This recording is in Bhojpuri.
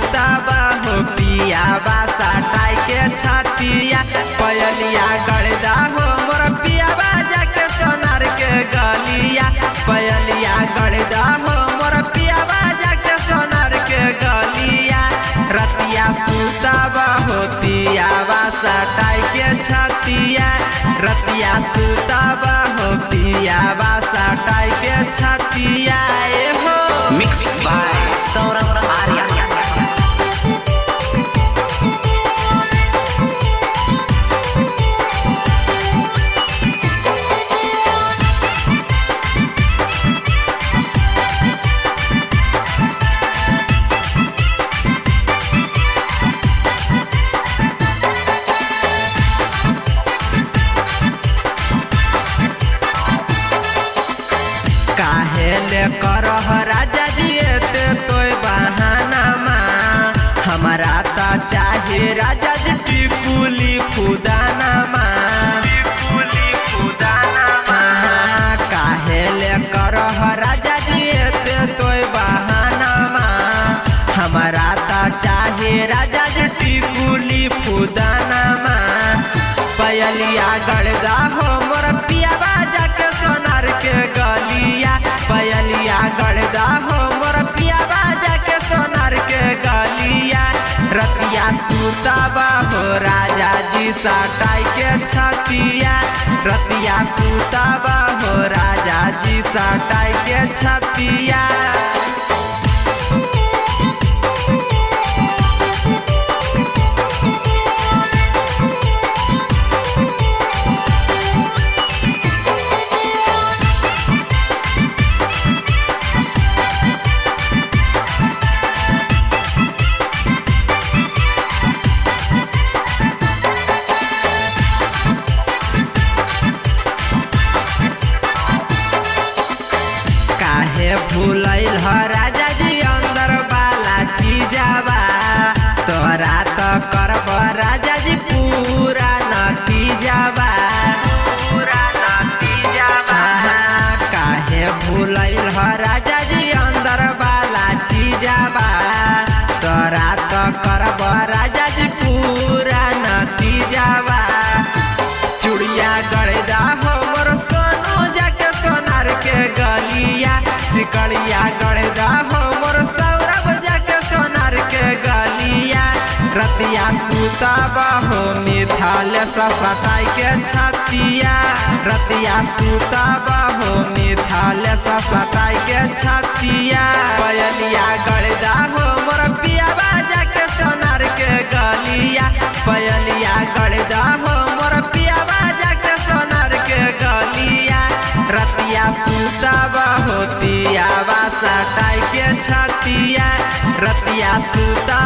सुताबा हो पियाबा सटाई के छतिया पयलिया गड़दा हो मोर पियाबा जाके सोनार के गलिया पयलिया गड़दा हो मोर पियाबा जाके सोनार के गलिया रतिया सुताबा हो पियाबा सटाई के छतिया रतिया सुताबा हो पियाबा सटाई के छतिया हो मिक्स बाय सौरभ आर्या। काहे ले करह राजा जी ते तोय बहाना माँ हमारा ता चाहे राजा जी टिकुली फुदाना माँ काहे ले करह राजा जी ते तोय बहाना माँ हमारा ता चाहे राजा जी टिकुली फुदाना माँ पयलिया गड़दा हो मोर पियाबा जाके सोनार के गलिया पयलिया गड़दा हो मोर पियाबा जाके सोनार के गलिया रतिया सुताबा हो राजा जी सटाई के छतिया रतिया सुताबा हो राजा जी सटाई के छतिया काहे भूलैल ह राजा जी अंदर वाला चीजाबा तोरा तो करब राजा जी पूरा नटी जाबा काहे भूलैल ह राजा जी अंदर वाला चीजाबा तोरा तो करब राजा जी पूरा नटी जाबा चूड़िया गड़दा हो मोर सोनू जाके सोनार के गलिया सिकड़िया गड़दा हो मोर सौरभ जाके सोनार के गलिया रतिया सुताबा हो मिथाल सटाई के छतिया रतिया सुताबा हो मिथाल सटाई के छतिया पयलिया गड़दा हो मोर पियाबा जाके सोनार के गलिया पयलिया गड़दा हो मोर पियाबा जाके सोनार के गलिया रतिया सुताबा हो पियाबा सटाई के छतिया रतिया सुता